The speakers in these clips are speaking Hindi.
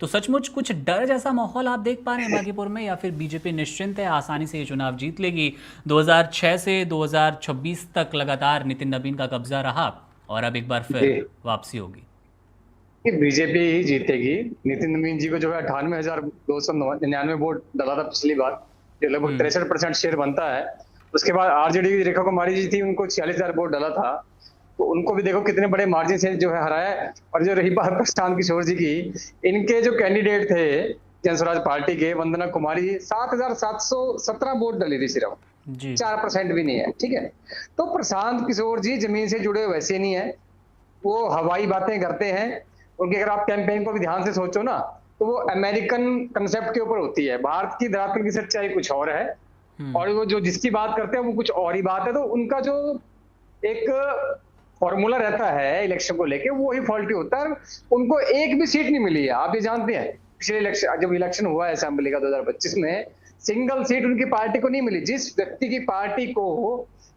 तो सचमुच कुछ डर जैसा माहौल आप देख पा रहे हैं बागीपुर में, या फिर बीजेपी निश्चिंत है आसानी से ये चुनाव जीत लेगी? 2006 से 2026 तक लगातार नितिन नवीन का कब्जा रहा और अब एक बार जी, फिर वापसी होगी। कि बीजेपी ही जीतेगी। नितिन नवीन जी को जो है 98,299 वोट डाला था पिछली बार, जो लगभग हम्म। 63% शेयर बनता है। उसके बाद आरजेडी की रेखा कुमारी जी थी, उनको 46,000 वोट डाला था। तो उनको भी देखो कितने बड़े मार्जिन से जो है हराया है। और जो रही बात प्रशांत किशोर जी की, इनके जो कैंडिडेट थे जन स्वराज पार्टी के, वंदना कुमारी, 7,717 वोट डाली थी सिर्फ, जी। 4% भी नहीं है। ठीक है, तो प्रशांत किशोर जी जमीन से जुड़े वैसे नहीं है, वो हवाई बातें करते हैं। उनकी अगर आप कैंपेन को भी ध्यान से सोचो ना, तो वो अमेरिकन कंसेप्ट के ऊपर होती है। भारत की धरातल की सच्चाई कुछ और है, हम्म। और वो जो जिसकी बात करते हैं वो कुछ और ही बात है। तो उनका जो एक फॉर्मूला रहता है इलेक्शन को लेके, वो ही फॉल्टी होता है। उनको एक भी सीट नहीं मिली है, आप ये जानते हैं। पिछले इलेक्शन, जब इलेक्शन हुआ है असेंबली का 2025 में, सिंगल सीट उनकी पार्टी को नहीं मिली। जिस व्यक्ति की पार्टी को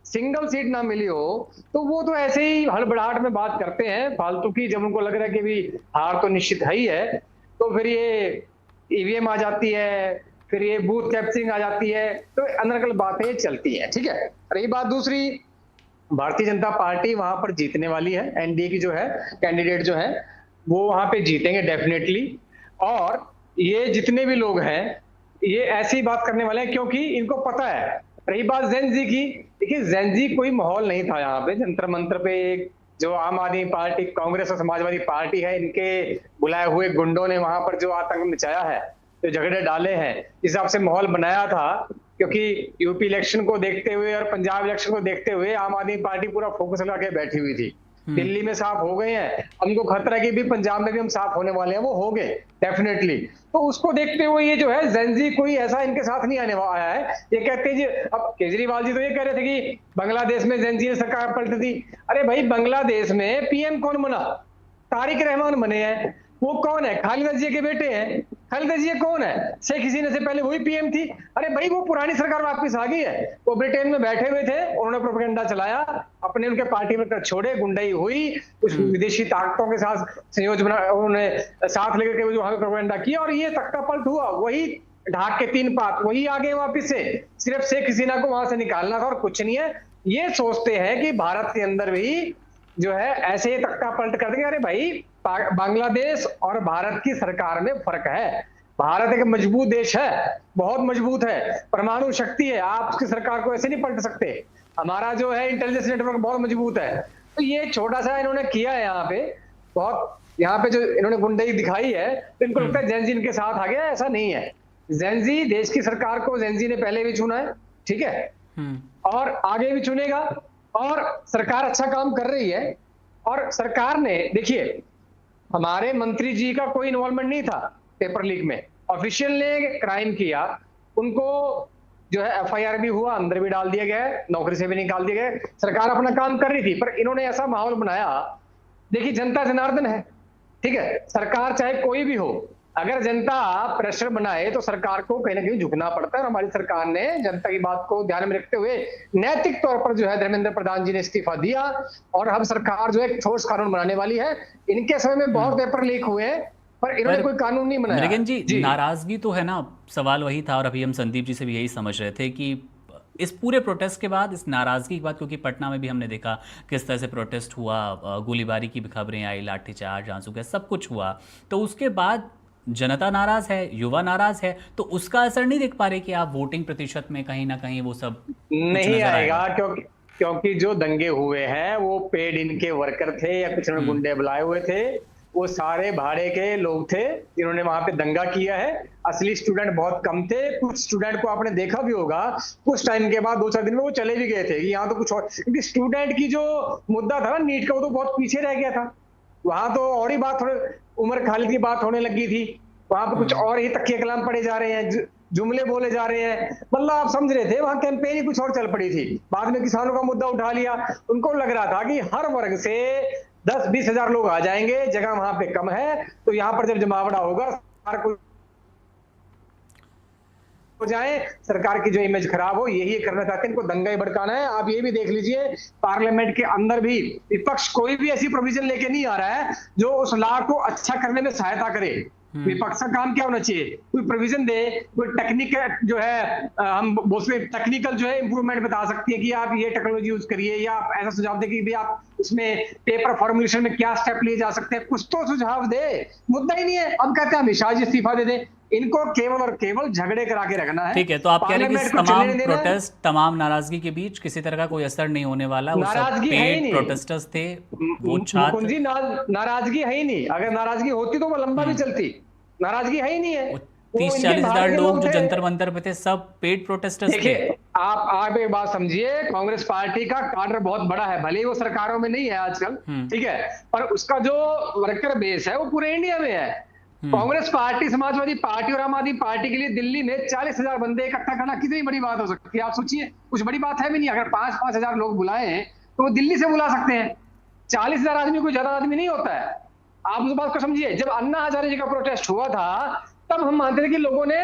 सिंगल सीट ना मिली हो, तो वो तो ऐसे ही हड़बड़ाहट में बात करते हैं फालतू की। जब उनको लग रहा है कि भी हार तो निश्चित है ही है, तो फिर ये ईवीएम आ जाती है, फिर ये बूथ कैप्चरिंग आ जाती है, तो अनर्गल बातें चलती हैं। ठीक है, रही बात दूसरी, भारतीय जनता पार्टी वहां पर जीतने वाली है। एनडीए की जो है कैंडिडेट जो है, वो वहां पे जीतेंगे डेफिनेटली। और ये जितने भी लोग हैं, ये ऐसी बात करने वाले हैं क्योंकि इनको पता है। रही बात जेनजी की, देखिए जेनजी कोई माहौल नहीं था यहाँ पे जंतर मंतर पे। जो आम आदमी पार्टी, कांग्रेस और समाजवादी पार्टी है, इनके बुलाए हुए गुंडों ने वहां पर जो आतंक मचाया है, जो झगड़े डाले हैं, इस हिसाब से माहौल बनाया था। क्योंकि यूपी इलेक्शन को देखते हुए और पंजाब इलेक्शन को देखते हुए आम आदमी पार्टी पूरा फोकस लगा के बैठी हुई थी। हम्म। दिल्ली में साफ हो गए हैं, हमको खतरा है कि भी पंजाब में भी हम साफ होने वाले हैं, वो हो गए डेफिनेटली। तो उसको देखते हुए ये जो है जेनजी कोई ऐसा इनके साथ नहीं आने आया है। ये कहते हैं जी, अब केजरीवाल जी तो ये कह रहे थे कि बांग्लादेश में जेनजी ने सरकार पलटी थी। अरे भाई, बांग्लादेश में पीएम कौन बना? तारिक रहमान बने हैं। वो कौन है? खालिदा जिया के बेटे हैं। खालिदा जिया कौन है? शेख हसीना से पहले वही पीएम थी। अरे भाई, वो पुरानी सरकार वापस आ गई है। वो ब्रिटेन में बैठे हुए थे, उन्होंने प्रोपेगेंडा चलाया, अपने उनके पार्टी में छोड़े, गुंडाई हुई, कुछ हम्म। विदेशी ताकतों के साथ संयोज बना, उन्होंने साथ लेकर के जो वहां प्रोपेगेंडा किया, और ये तख्ता पलट हुआ। वही ढाक के तीन पात वही आ गए वापिस से। सिर्फ शेख हसीना को वहां से निकालना था और कुछ नहीं है। ये सोचते हैं कि भारत के अंदर भी जो है ऐसे ही तख्ता पलट कर देंगे। अरे भाई, बांग्लादेश और भारत की सरकार में फर्क है। भारत एक मजबूत देश है, बहुत मजबूत है, परमाणु शक्ति है। आप उसकी सरकार को ऐसे नहीं पलट सकते। हमारा जो है इंटेलिजेंस नेटवर्क बहुत मजबूत है। तो ये छोटा सा इन्होंने किया है यहाँ पे, बहुत यहाँ पे जो इन्होंने गुंडई दिखाई है, तो इनको लगता हम्म। है जेनजी इनके साथ आ गया। ऐसा नहीं है। जेनजी, देश की सरकार को जेनजी ने पहले भी चुना है, ठीक है, हम्म। और आगे भी चुनेगा। और सरकार अच्छा काम कर रही है। और सरकार ने, देखिए, हमारे मंत्री जी का कोई इन्वॉल्वमेंट नहीं था पेपर लीक में। ऑफिशियल ने क्राइम किया, उनको जो है एफआईआर भी हुआ, अंदर भी डाल दिया गया है, नौकरी से भी निकाल दिया गया। सरकार अपना काम कर रही थी, पर इन्होंने ऐसा माहौल बनाया। देखिए, जनता जनार्दन है, ठीक है, सरकार चाहे कोई भी हो, अगर जनता प्रेशर बनाए तो सरकार को कहीं ना कहीं झुकना पड़ता है। और हमारी सरकार ने जनता की बात को ध्यान में रखते हुए नैतिक तौर पर जो है धर्मेंद्र प्रधान जी ने इस्तीफा दिया, और अब सरकार जो है एक ठोस कानून बनाने वाली है। इनके समय में बहुत हम्म। पेपर लीक हुए हैं, पर इन्होंने पर कोई कानून नहीं बनाया। मृगन जी, जी, नाराजगी तो है ना, सवाल वही था। और अभी हम संदीप जी से भी यही समझ रहे थे कि इस पूरे प्रोटेस्ट के बाद, इस नाराजगी के बाद, क्योंकि पटना में भी हमने देखा किस तरह से प्रोटेस्ट हुआ, गोलीबारी की भी खबरें आई, लाठीचार्ज, आंसू गैस, सब कुछ हुआ। तो उसके बाद जनता नाराज है, युवा नाराज है, तो उसका असर नहीं देख पा रहे कि आप वोटिंग प्रतिशत में कहीं ना कहीं वो सब कुछ नहीं नजर आएगा, आएगा? क्योंकि क्योंकि जो दंगे हुए हैं वो पेड इनके वर्कर थे या कुछ हम्म। गुंडे बुलाए हुए थे। वो सारे भाड़े के लोग थे जिन्होंने वहां पे दंगा किया है। असली स्टूडेंट बहुत कम थे। कुछ स्टूडेंट को आपने देखा भी होगा, कुछ टाइम के बाद 2-4 दिन में वो चले भी गए थे कि यहाँ तो कुछ और, क्योंकि स्टूडेंट की जो मुद्दा था ना नीट का, वो तो बहुत पीछे रह गया था। वहां तो और ही बात, थोड़े उमर खालिद की बात होने लगी थी। वहां पे कुछ हम्म। और ही तकिए कलाम पड़े जा रहे हैं, जुमले बोले जा रहे हैं। मतलब आप समझ रहे थे, वहां कैंपेन ही कुछ और चल पड़ी थी। बाद में किसानों का मुद्दा उठा लिया। उनको लग रहा था कि हर वर्ग से 10-20 हजार लोग आ जाएंगे, जगह वहां पे कम है, तो यहाँ पर जब जमावड़ा होगा सरकार को हो जाए, सरकार की जो इमेज खराब हो, यही करना चाहते हैं। इनको दंगा ही भड़काना है। आप ये भी देख लीजिए, पार्लियामेंट के अंदर भी विपक्ष कोई भी ऐसी प्रोविजन लेके नहीं आ रहा है जो उस लॉ को अच्छा करने में सहायता करे। विपक्ष का काम क्या होना चाहिए, कोई प्रोविजन दे, कोई टेक्निक जो है हम उसमें टेक्निकल जो है इंप्रूवमेंट बता सकती है कि आप ये टेक्नोलॉजी यूज करिए, या आप ऐसा सुझाव दे कि भी आप उसमें पेपर फॉर्मुलेशन में क्या स्टेप लिए जा सकते हैं, कुछ तो सुझाव दे। मुद्दा ही नहीं है, अब कहते हैं अमित जी इस्तीफा दे दे। इनको केवल और केवल झगड़े करा के रखना है। ठीक है, तो आप कह रहे हैं कि तमाम प्रोटेस्ट, है। तमाम नाराजगी के बीच किसी तरह का कोई असर नहीं होने वाला, वो सब पेड प्रोटेस्टर्स थे, वो छात्र। जी नाराजगी है ही नहीं, अगर नाराजगी होती तो वो लंबा भी चलती, नाराजगी है ही नहीं है। 30-40 हजार लोग जो जंतर मंतर पे थे सब पेड प्रोटेस्टर्स थे। आप एक बात समझिए, कांग्रेस पार्टी का काडर बहुत बड़ा है, भले ही वो सरकारों में नहीं है आजकल, ठीक है, पर उसका जो वर्कर बेस है वो पूरे इंडिया में है। कांग्रेस पार्टी, समाजवादी पार्टी और आम आदमी पार्टी के लिए दिल्ली में 40,000 बंदे इकट्ठा करना कितनी बड़ी बात हो सकती है, आप सोचिए। कुछ बड़ी बात है भी नहीं, अगर 5-5 हजार लोग बुलाए हैं तो वो दिल्ली से बुला सकते हैं। 40,000 आदमी कोई ज्यादा आदमी नहीं होता है। आप उस बात को समझिए, जब अन्ना हजारे जी का प्रोटेस्ट हुआ था तब हम मानते थे कि लोगों ने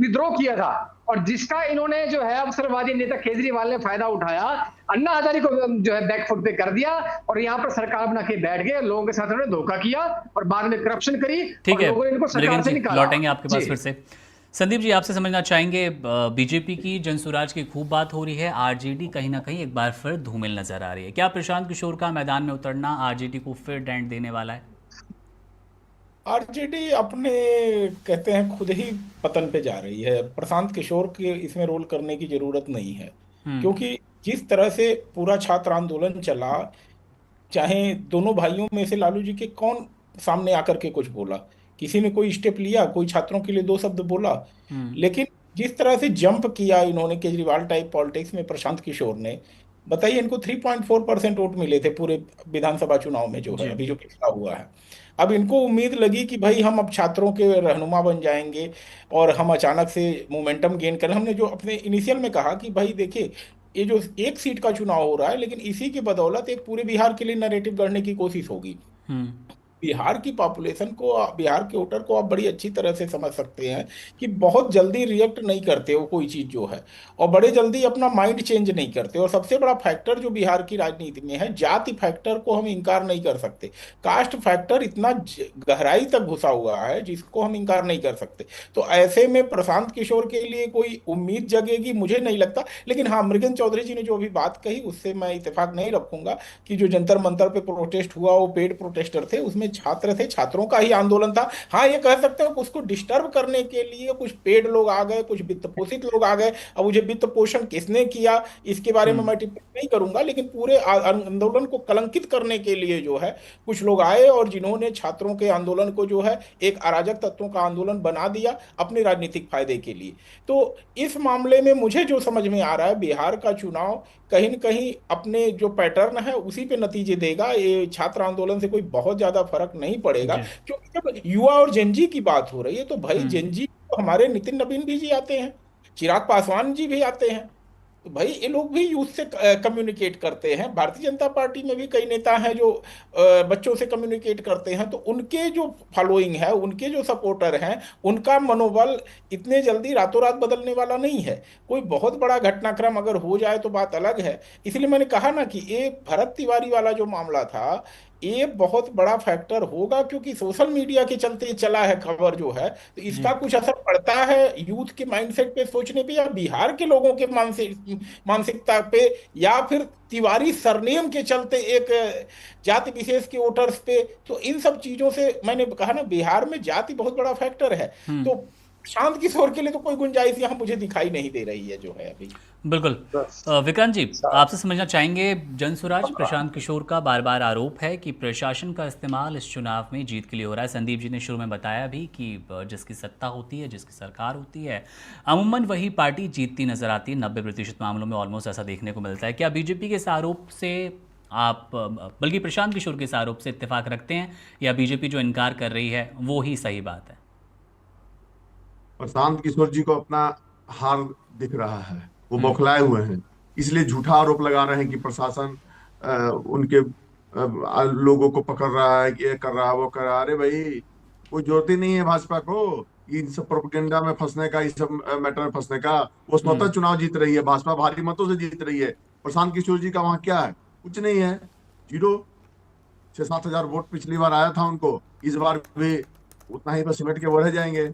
विद्रोह किया था, और जिसका इन्होंने जो है अवसरवादी नेता केजरीवाल ने फायदा उठाया, अन्ना हजारे को जो है बैकफुट पे कर दिया और यहाँ पर सरकार बना के बैठ गए, लोगों के साथ उन्होंने धोखा किया और बाद में करप्शन करी। ठीक है, लोगों ने इनको सरकार से निकाला। लौटेंगे आपके पास फिर से। संदीप जी, आपसे समझना चाहेंगे, बीजेपी की जनसुराज की खूब बात हो रही है, आरजेडी कहीं ना कहीं एक बार फिर धूमिल नजर आ रही है। क्या प्रशांत किशोर का मैदान में उतरना आरजेडी को फिर डेंट देने वाला है? आरजेडी अपने कहते हैं खुद ही पतन पे जा रही है। प्रशांत किशोर के इसमें रोल करने की जरूरत नहीं है, क्योंकि जिस तरह से पूरा छात्र आंदोलन चला, चाहे दोनों भाइयों में से लालू जी के कौन सामने आकर के कुछ बोला, किसी ने कोई स्टेप लिया, कोई छात्रों के लिए 2 शब्द बोला, लेकिन जिस तरह से जंप किया इन्होंने केजरीवाल टाइप पॉलिटिक्स में प्रशांत किशोर ने, बताइए, इनको 3.4% वोट मिले थे पूरे विधानसभा चुनाव में जो है अभी जो पिछला हुआ है। अब इनको उम्मीद लगी कि भाई हम अब छात्रों के रहनुमा बन जाएंगे और हम अचानक से मोमेंटम गेन करें। हमने जो अपने इनिशियल में कहा कि भाई देखिए, ये जो 1 सीट का चुनाव हो रहा है, लेकिन इसी की बदौलत एक पूरे बिहार के लिए नैरेटिव गढ़ने की कोशिश होगी। बिहार की पॉपुलेशन को, बिहार के वोटर को आप बड़ी अच्छी तरह से समझ सकते हैं कि बहुत जल्दी रिएक्ट नहीं करते वो कोई चीज जो है, और बड़े जल्दी अपना माइंड चेंज नहीं करते। और सबसे बड़ा फैक्टर जो बिहार की राजनीति में है, जाति फैक्टर को हम इंकार नहीं कर सकते। कास्ट फैक्टर इतना गहराई तक घुसा हुआ है जिसको हम इंकार नहीं कर सकते। तो ऐसे में प्रशांत किशोर के लिए कोई उम्मीद जगेगी मुझे नहीं लगता। लेकिन हाँ, मृगेंद्र चौधरी जी ने जो अभी बात कही उससे मैं इत्तेफाक नहीं रखूंगा कि जो जंतर मंतर पे प्रोटेस्ट हुआ वो पेड प्रोटेस्टर थे, उसमें छात्र थे, छात्रों का ही आंदोलन था। हाँ, ये कह सकते हैं उसको डिस्टर्ब करने के लिए कुछ पेड लोग आ गए, कुछ वित्त पोषित लोग आ गए। अब मुझे वित्त पोषण किसने किया इसके बारे में मैं टिप्पणी नहीं करूंगा, लेकिन पूरे आंदोलन को कलंकित करने के लिए जो है कुछ लोग आए और जिन्होंने छात्रों के आंदोलन को जो है एक अराजक तत्वों का आंदोलन बना दिया अपने राजनीतिक फायदे के लिए। तो इस मामले में मुझे जो समझ में आ रहा है, बिहार का चुनाव कहीं न कहीं अपने जो पैटर्न है उसी पे नतीजे देगा। ये छात्र आंदोलन से कोई बहुत ज्यादा फर्क नहीं पड़ेगा, क्योंकि जब युवा और जेनजी की बात हो रही है तो भाई जेनजी तो हमारे नितिन नवीन भी जी आते हैं, चिराग पासवान जी भी आते हैं, तो भाई ये लोग भी यूथ से कम्युनिकेट करते हैं। भारतीय जनता पार्टी में भी कई नेता हैं जो बच्चों से कम्युनिकेट करते हैं, तो उनके जो फॉलोइंग है, उनके जो सपोर्टर हैं, उनका मनोबल इतने जल्दी रातों रात बदलने वाला नहीं है। कोई बहुत बड़ा घटनाक्रम अगर हो जाए तो बात अलग है। इसलिए मैंने कहा ना कि ये भरत तिवारी वाला जो मामला था ये बहुत बड़ा फैक्टर होगा, क्योंकि सोशल मीडिया के चलते चला है खबर जो है, तो इसका कुछ असर पड़ता है यूथ के माइंडसेट पे, सोचने पे, या बिहार के लोगों के मानसिकता पे, या फिर तिवारी सरनेम के चलते एक जाति विशेष के वोटर्स पे। तो इन सब चीजों से मैंने कहा ना, बिहार में जाति बहुत बड़ा फैक्टर है। तो प्रशांत किशोर के लिए तो कोई गुंजाइश यहाँ मुझे दिखाई नहीं दे रही है जो है अभी। बिल्कुल। विक्रांत जी, आपसे समझना चाहेंगे, जनसुराज प्रशांत किशोर का बार बार आरोप है कि प्रशासन का इस्तेमाल इस चुनाव में जीत के लिए हो रहा है। संदीप जी ने शुरू में बताया भी कि जिसकी सत्ता होती है, जिसकी सरकार होती है, अमूमन वही पार्टी जीतती नजर आती है। 90% मामलों में ऑलमोस्ट ऐसा देखने को मिलता है। क्या बीजेपी के इस आरोप से आप, बल्कि प्रशांत किशोर के इस आरोप से इत्तेफाक रखते हैं, या बीजेपी जो इनकार कर रही है वो ही सही बात है? प्रशांत किशोर जी को अपना हार दिख रहा है, वो बौखलाए हुए हैं, इसलिए झूठा आरोप लगा रहे हैं कि प्रशासन उनके लोगों को पकड़ रहा है, ये कर रहा है, वो कर रहा है। अरे भाई, कोई जरूरत ही नहीं है भाजपा को इन सब प्रोपेगेंडा में फंसने का, इस सब मैटर में फंसने का। वो स्वतः चुनाव जीत रही है, भाजपा भारी मतों से जीत रही है। प्रशांत किशोर जी का वहां क्या है? कुछ नहीं है, 0। 6-7 हजार वोट पिछली बार आया था उनको, इस बार भी उतना ही बस सिमट के वो रह जाएंगे।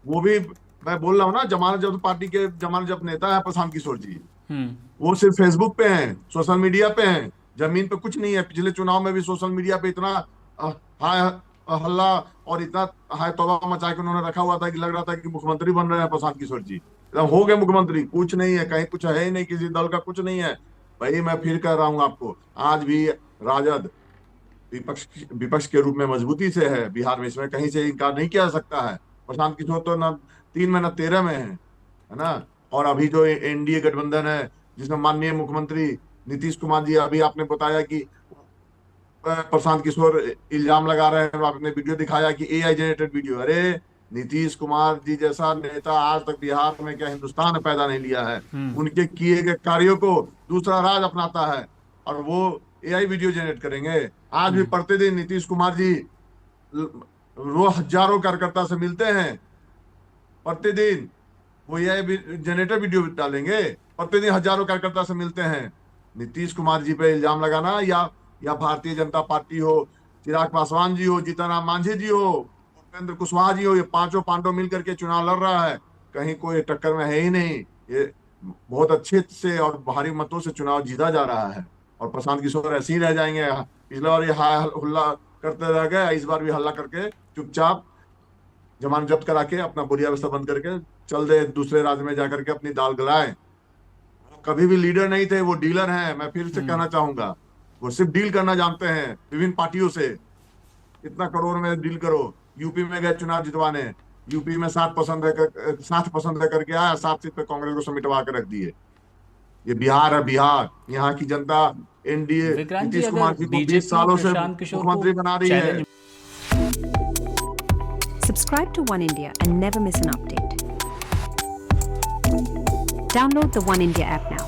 वो भी मैं बोल रहा हूँ ना, जमानत जब्त पार्टी के जमानत जब्त नेता है प्रशांत किशोर जी, वो सिर्फ फेसबुक पे हैं, सोशल मीडिया पे हैं, जमीन पे कुछ नहीं है। पिछले चुनाव में भी सोशल मीडिया पे इतना हाय हल्ला और इतना हाय तौबा मचा के उन्होंने रखा हुआ था कि लग रहा था कि मुख्यमंत्री बन रहे हैं प्रशांत किशोर जी, एकदम हो गए मुख्यमंत्री। कुछ नहीं है, कहीं कुछ है ही नहीं, किसी दल का कुछ नहीं है। भाई मैं फिर कह रहा हूँ आपको, आज भी राजद विपक्ष के रूप में मजबूती से है बिहार में, इसमें कहीं से इनकार नहीं किया जा सकता है। प्रशांत किशोर तो न 3 में न 13 में है ना। और अभी जो एनडीए गठबंधन है जिसमें माननीय मुख्यमंत्री नीतीश कुमार जी, अभी आपने बताया कि प्रशांत किशोर इल्जाम लगा रहे हैं, आपने वीडियो दिखाया कि एआई जनरेटेड वीडियो। अरे नीतीश कुमार जी जैसा नेता आज तक बिहार में क्या हिंदुस्तान में पैदा नहीं लिया है। उनके किए गए कार्यों को दूसरा राज अपनाता है और वो एआई वीडियो जनरेट करेंगे। आज भी प्रतिदिन नीतीश कुमार जी रोज हजारों कार्यकर्ता से मिलते हैं, प्रतिदिन वो एआई जनरेटर वीडियो डालेंगे, प्रतिदिन हजारों कार्यकर्ता से मिलते हैं। नीतीश कुमार जी पे इल्जाम लगाना या भारतीय जनता पार्टी हो, चिराग पासवान जी हो, जीतनराम मांझी जी हो, उपेंद्र कुशवाहा जी हो, ये पांचों पांडव मिलकर के चुनाव लड़ रहा है, कहीं कोई टक्कर में है ही नहीं। ये बहुत अच्छे से और भारी मतों से चुनाव जीता जा रहा है और प्रशांत किशोर ऐसे ही रह जाएंगे। पिछला बार ये हल्ला करते रह गए, इस बार भी हल्ला करके चुपचाप जमानत जब्त करा के अपना बोरिया व्यवस्था बंद करके चल दे, दूसरे राज्य में जाकर के अपनी दाल गलाए। कभी भी लीडर नहीं थे, वो डीलर हैं। मैं फिर से कहना चाहूंगा, वो सिर्फ डील करना जानते हैं विभिन्न पार्टियों से। इतना करोड़ में डील करो। यूपी में गए चुनाव जितवाने, यूपी में 7 पसंद है करके आया, 7 सीट पे कांग्रेस को समेटवा के रख दिए। ये बिहार है, बिहार। यहाँ की जनता एनडीए नीतीश कुमार जी को 20 सालों से मुख्यमंत्री बना रही है। Subscribe to One India and never miss an update. Download the One India app now.